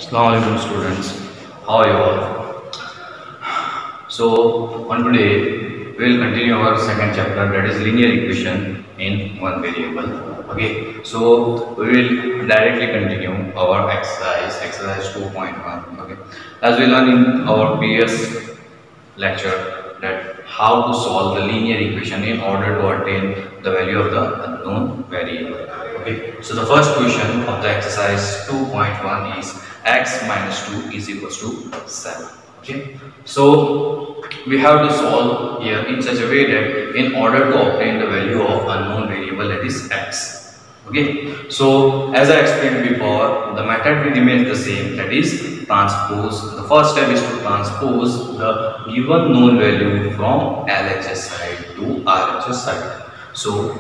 Assalamu alaikum students, how are you all? So on today we will continue our second chapter, that is linear equation in one variable. Okay, so we will directly continue our exercise 2.1. Okay, as we learned in our previous lecture that how to solve the linear equation in order to attain the value of the unknown variable. Okay, so the first question of the exercise 2.1 is x minus 2 is equals to 7. Okay, so we have to solve here in such a way that in order to obtain the value of unknown variable, that is x. Okay, so as I explained before, the method remains the same, that is transpose. The first step is to transpose the given known value from LHS side to RHS side. So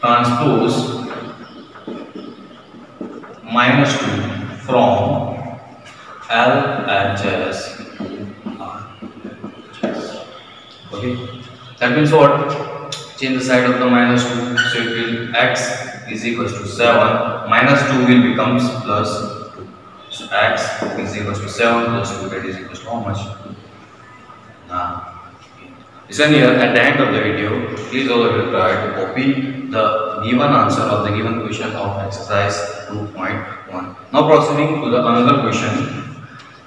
transpose minus 2 from LHS to RHS. Okay, that means what? Change the side of the minus 2, so it will x is equals to 7, minus 2 will becomes plus 2. So x is equals to 7 plus 2, that is equals to how much? Now, listen here, at the end of the video, please all of you try to copy the given answer of the given question of exercise 2.1. Now proceeding to the another question,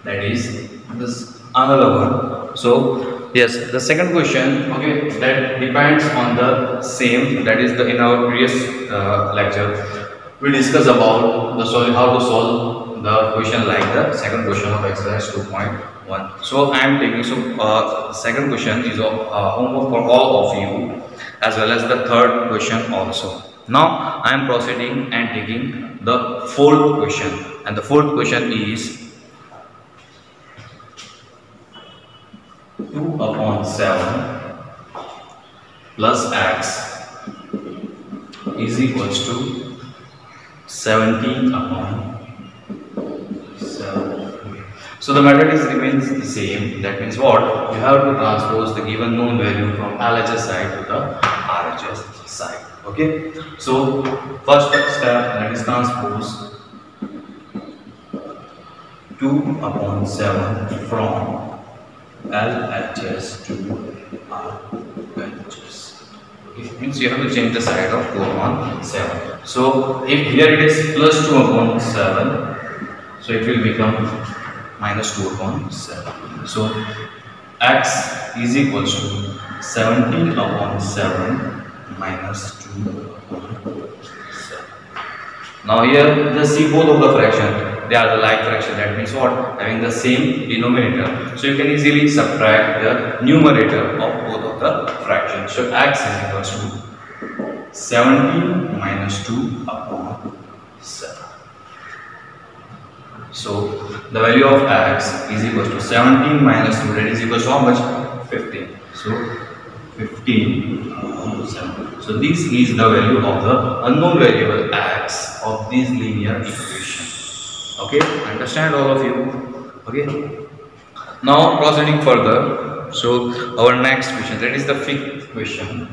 that is this another one. So yes, the second question, okay, that depends on the same, that is the in our previous lecture we discussed about the how to solve the question like the second question of exercise 2.1. So I am taking, so second question is homework for all of you as well as the third question also. Now I am proceeding and taking the fourth question, and the fourth question is 2 upon 7 plus x is equals to 17 upon 7. So the method remains the same. That means what? You have to transpose the given known value from LHS side to the RHS side. Okay. So first step, that is transpose 2 upon 7 from LHS to RHS. It means you have to change the side of 2 upon 7. So if here it is plus 2 upon 7, so it will become minus 2 upon 7. So x is equals to 17 upon 7 minus 2 upon 7. Now here just see both of the fraction. They are the like fraction, that means what? Having the same denominator. So you can easily subtract the numerator of both of the fractions. So x is equals to 17 minus 2 upon 7. So the value of x is equals to 17 minus 2, that is equals to how much? 15. So 15 upon 7. So this is the value of the unknown variable x of this linear equation. Okay, understand all of you? Okay. Now proceeding further. So our next question, that is the fifth question.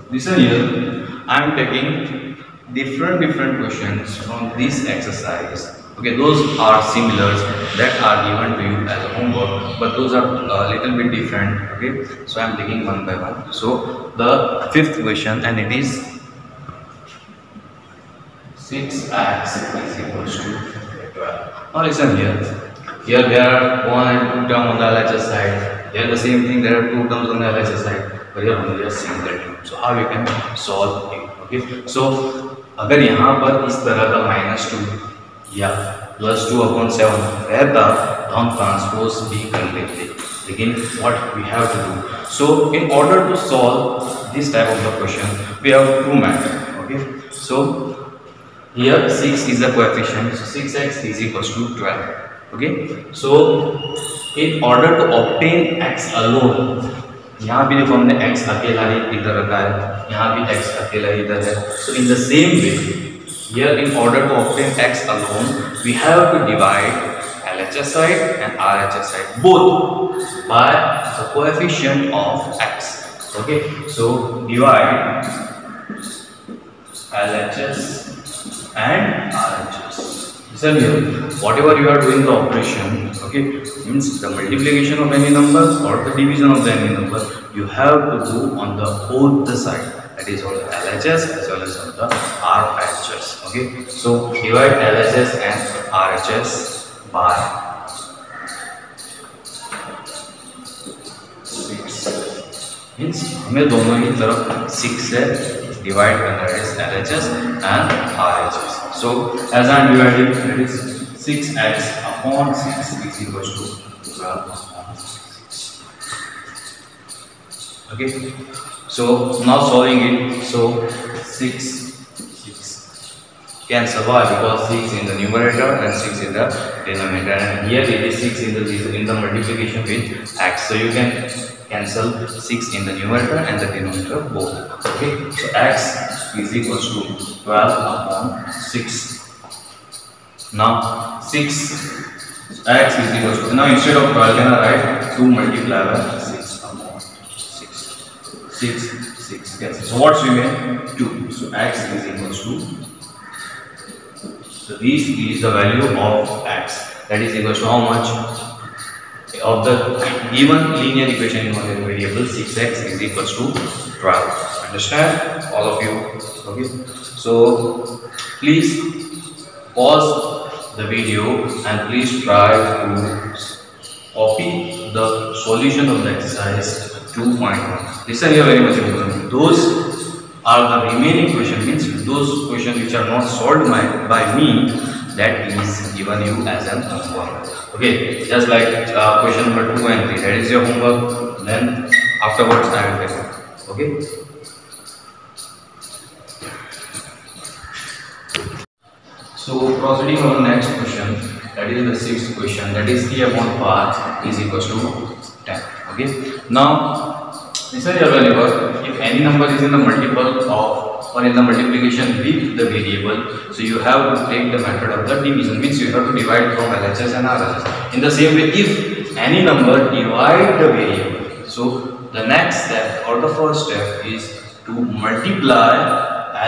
Listen here, I am taking different questions from this exercise. Okay, those are similars that are given to you as a homework, but those are a little bit different. Okay, so I am taking one by one. So the fifth question, and it is 6x is equals to 12. Now listen here. Here there are 1 and 2 terms on the LHS side. Here the same thing, there are 2 terms on the LHS side. But here only a single term. So how you can solve it? Okay. So अगर यहाँ पर इस तरह का -2 या +2 upon 7 रहता तो हम ट्रांसपोज भी कर लेते. लेकिन what we have to do? So in order to solve this type of the question, we have two methods. Okay. So here 6 is the coefficient, so 6x is equals to 12. Okay, so in order to obtain x alone, यहाँ भी देखो हमने x अकेला ही इधर रखा है, यहाँ भी x अकेला ही इधर है. So in the same way, here in order to obtain x alone, we have to divide LHS side and RHS side both by the coefficient of x. Okay, so divide LHS and RHS. Listen here, whatever you are doing the operation, okay, means the multiplication of any number or the division of the any number, you have to do on the both the side, that is on the LHS as well as on the RHS. Okay, so divide LHS and RHS by 6, means हमें दोनों ही तरफ 6 से divide करना है LHS and RHS. So as I am dividing, that is 6x upon 6 is equals to 12 upon 6. Okay, so now solving it, so 6 cancel. Why? Because 6 in the numerator and 6 in the denominator, and here it is 6 in the multiplication with x, so you can cancel 6 in the numerator and the denominator both. Okay, so x is equals to 12 upon 6. Now 6 x is equals to, now instead of 12 can I write 2 multiply by 6 upon 6. 6 cancel. So what's remain? 2. So x is equals to, so this is the value of x, that is equals to how much of the given linear equation in one variable 6x is equals to 12. Understand all of you? Okay, so please pause the video and please try to copy the solution of the exercise 2.1. Listen here very much important. Those are the remaining question, means those questions which are not solved by me, that is given you as an homework. Okay, just like question number 2 and 3, that is your homework, then afterwards I will take it. Okay, so proceeding on the next question, that is the 6th question, that is t upon pi is equals to 10. Okay, now listen here very well. If any number is in the multiple of or in the multiplication with the variable, so you have to take the method of the division, means you have to divide from LHS and RHS. In the same way, if any number divide the variable, so the next step or the first step is to multiply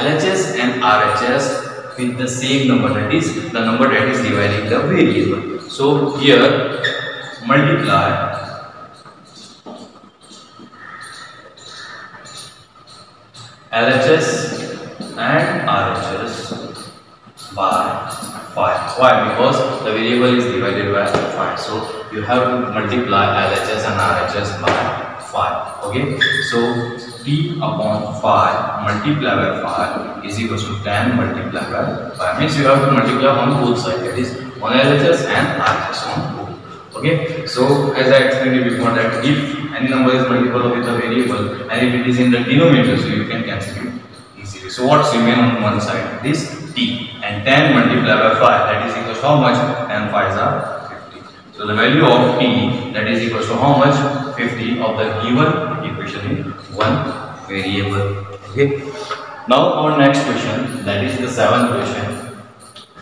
LHS and RHS with the same number, that is the number that is dividing the variable. So here multiply LHS and RHS by 5. Why? Because the variable is divided by 5. So you have to multiply LHS and RHS by 5. Okay. So t upon 5 multiplied by 5 is equals to 10 multiplied by 5. Means you have to multiply on both sides. That is on LHS and RHS on both. Okay, so as I explained you before, that if any number is multiple with a variable and if it is in the denominator, so you can cancel it easily. So what's remain on one side? This t, and 10 multiplied by 5, that is equals to how much? 10 5s are 50. So the value of t, that is equals to how much? 50 of the given equation in one variable. Okay. Now our next question, that is the 7th question.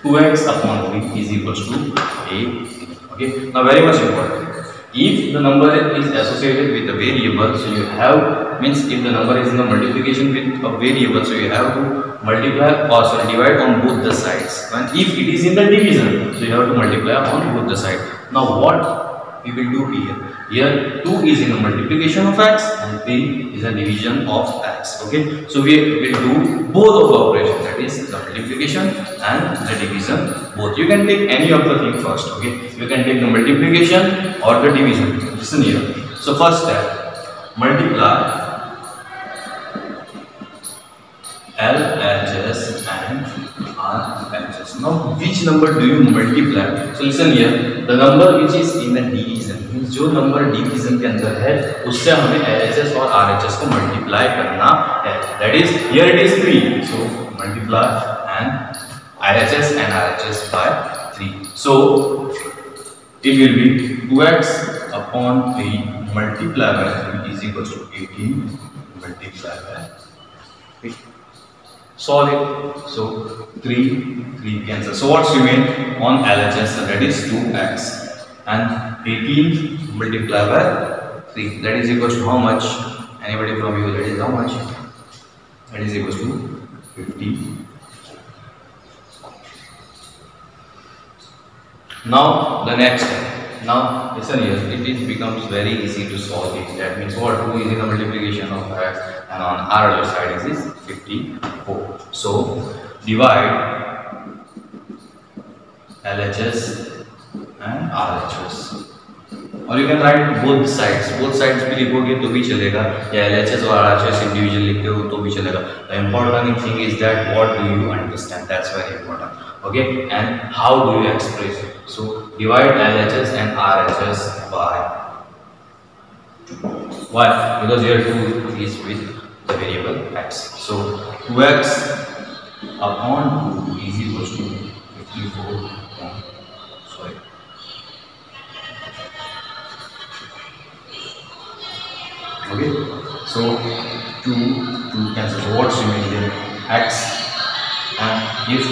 2x upon 3 is equals to 8. Okay, now very much important. If the number is associated with the variable, so you have, means if the number is in the multiplication with a variable, so you have to multiply or sorry divide on both the sides. And if it is in the division, so you have to multiply on both the sides. Now what we will do here? Here 2 is in the multiplication of x and 3 is a division of x. Okay, so we will do both of the operations, that is the multiplication and the division both. You can take any of the thing first. Okay, you can take the multiplication or the division. Listen here. So first step, multiply LHS and RHS. Now which number do you multiply? So listen here, the number which is in the division, means जो number division के अंदर है उससे हमें LHS और RHS को multiply करना है. That is, here it is 3, so multiply and LHS and RHS by 3. So it will be 2x upon 3 multiplied by 3 is equals to 18 multiplied by 3. Solve it. So 3 cancel. So what's remain on LHS? So that is 2x and 18 multiplied by 3. That is equals to how much? Anybody from you? That is how much? That is equals to 50. Now the next step. Now listen here, it becomes very easy to solve it. That means what? 2 is in the multiplication of x and on our other side is 54. So divide LHS and RHS. और you can write both sides भी लिखोगे तो भी चलेगा, या LHS और RHS individual लिखते हो तो भी चलेगा. The important thing is that what do you understand, that's very important. Okay, and how do you express it. So divide LHS and RHS by 2. Why? Because here 2 is with the variable x. So 2x upon 2 is equals to 54. Sorry. Okay, so 2 cancel. So what's remaining here? X, and if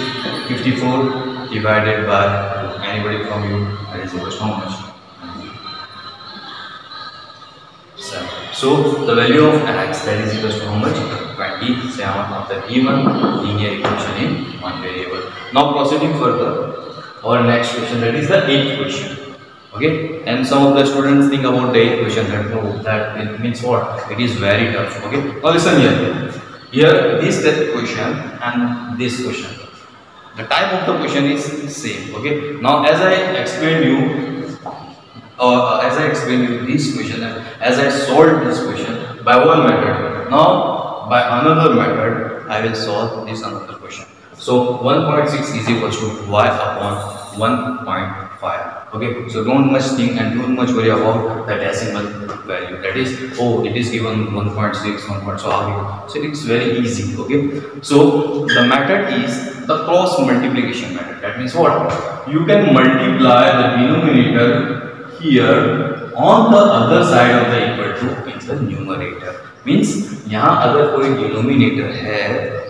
54 divided by 2, anybody from you, that is equals to how much? 7. So the value of x, that is equals to how much? 27 of the given linear equation in one variable. Now proceeding further, our next question, that is the 8th question. Okay, and some of the students think about the 8th question that no, that it means what? It is very tough. Okay, now listen here. Here this question and this question, the type of the question is same. Okay, now as I explained you this question, and as I solved this question by one method, now by another method I will solve this another question. So 1.6 is equals to y upon 1.5. Okay, so don't much think and don't much worry about the decimal value. That is, oh, it is given 1.6, 1. So it's very easy. Okay, so the method is the cross multiplication method. That means what? You can multiply the denominator here on the other side of the equal to in the numerator. Means यहाँ अगर कोई denominator है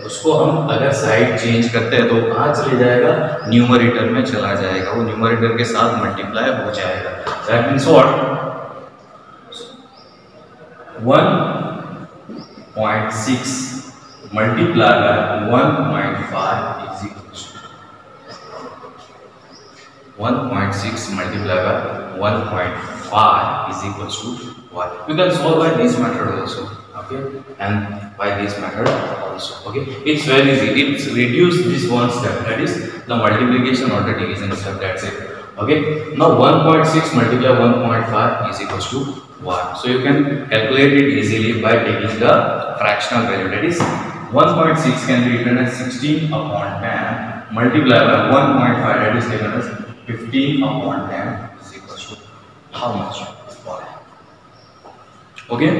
उसको हम अगर side change करते हैं तो कहाँ चले जाएगा? न्यूमरेटर में चला जाएगा, वो न्यूमरेटर के साथ मल्टीप्लाई हो जाएगा. That means what? 1.6 multiply by 1.5 is equal to 1.6 multiplied by 1.5 is equals to y. You can solve by this method also, okay, and by this method also. Okay, it's very easy. It's reduce this one step, that is the multiplication or the division step. That's it. Okay. Now 1.6 multiplied 1.5 is equals to y. So you can calculate it easily by taking the fractional value. That is 1.6 can be written as 16 upon 10 multiplied by 1.5. That is taken as 15 upon 10 is equals to how much? Y. Okay.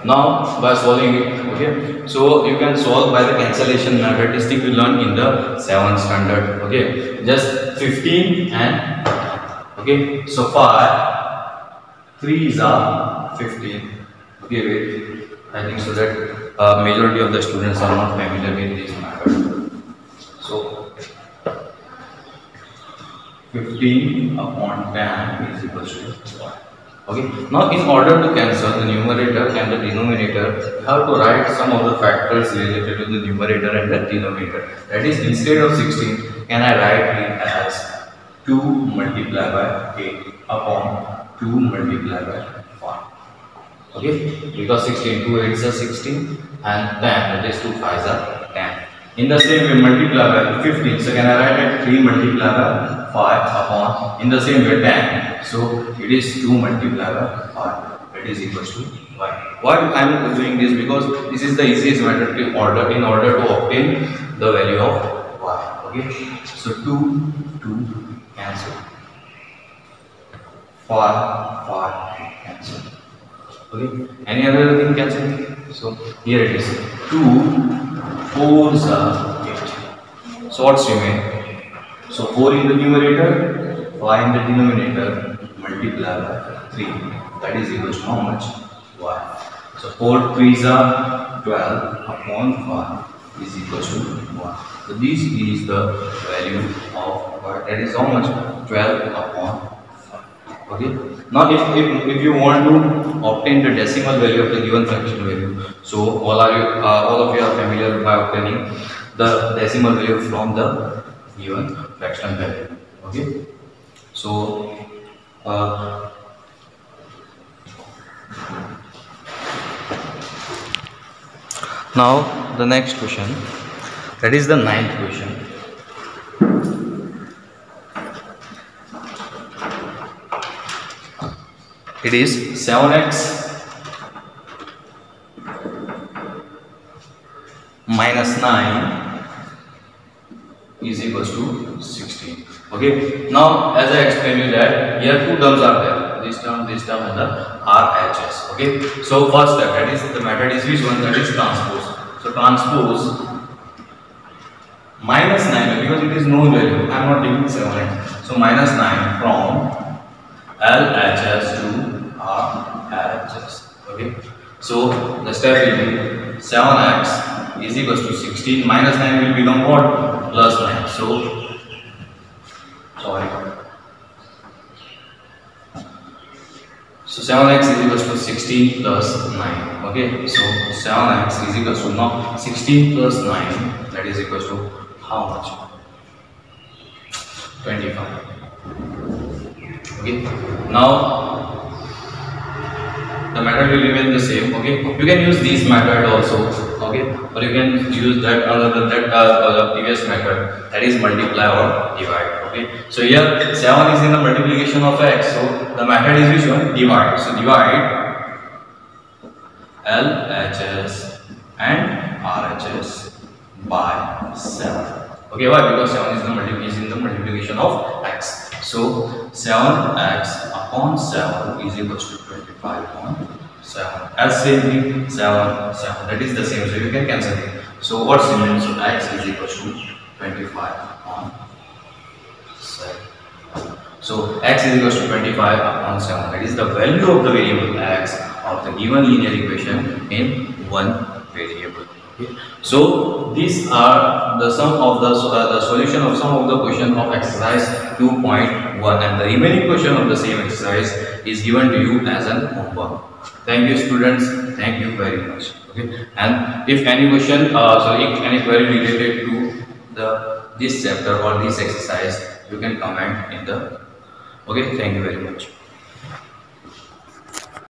Now by solving it, okay, so you can solve by the cancellation method. This thing we learned in the 7th standard. Okay, just 15 and 10. Okay, so 3 is 15. Okay, wait, I think so that majority of the students are not familiar with this method. So 15 upon 10 is equal to 1. Okay. Now in order to cancel the numerator and the denominator, you have to write some of the factors related to the numerator and the denominator. That is, instead of 16, can I write it as 2 multiplied by 8 upon 2 multiplied by 5. Okay, because 16, 2 8s are 16 and 10, that is 2 5s are 10. In the same way, multiply by 15. So can I write it 3 multiplied by 5 upon, in the same way, 10. So it is 2 multiplied by 5. That is equals to y. Why I am doing this? Because this is the easiest method to in order to obtain the value of y. Okay. So 2 cancel. 5 cancel. Okay. Any other thing cancel? So here it is. 2 4s are 8. So what's remain? So 4 in the numerator, 5 in the denominator, multiply by 3. That is equal to how much? Y. So 4 3s are 12 upon 5 is equal to 1. So this is the value of y. That is how much? 12 upon 5. Okay. Now if you want to obtain the decimal value of the given fraction value, so all of you are familiar by obtaining the decimal value from the given fractional value. Okay. So uh, now the next question, that is the ninth question. It is 7x minus 9 is equals to 16. Okay. Now, as I explained you that here two terms are there. This term, and the RHS. Okay. So first step, that is the method is which one? That is transpose. So transpose minus 9, because it is known value. I am not taking 7x. So minus 9 from LHS to RHS. Okay. So the step will be 7x is equals to 16, minus 9 will become what? Plus 9. So sorry. So 7x is equals to 16 plus 9. Okay. So 7x is equals to, now 16 plus 9, that is equals to how much? 25. Okay. Now the method will remain the same. Okay. You can use this method also. Okay. Or you can use that previous method, that is multiply or divide. Okay. So here 7 is in the multiplication of x. So the method is which one? Divide. So divide LHS and RHS by 7. Okay, why? Because 7 is in the multiplication of x. So 7x upon 7 is equals to 25 upon 7. As same thing, 7, 7. That is the same. So you can cancel it. So what's remaining? So x is equals to 25 upon 7. So x is equals to 25 upon 7. That is the value of the variable x of the given linear equation in one variable. Okay. So these are the sum of the solution of some of the question of exercise 2.1, and the remaining question of the same exercise is given to you as an homework. Thank you, students. Thank you very much. Okay. And if any question, if any query related to this chapter or this exercise, you can comment in the. Okay. Thank you very much.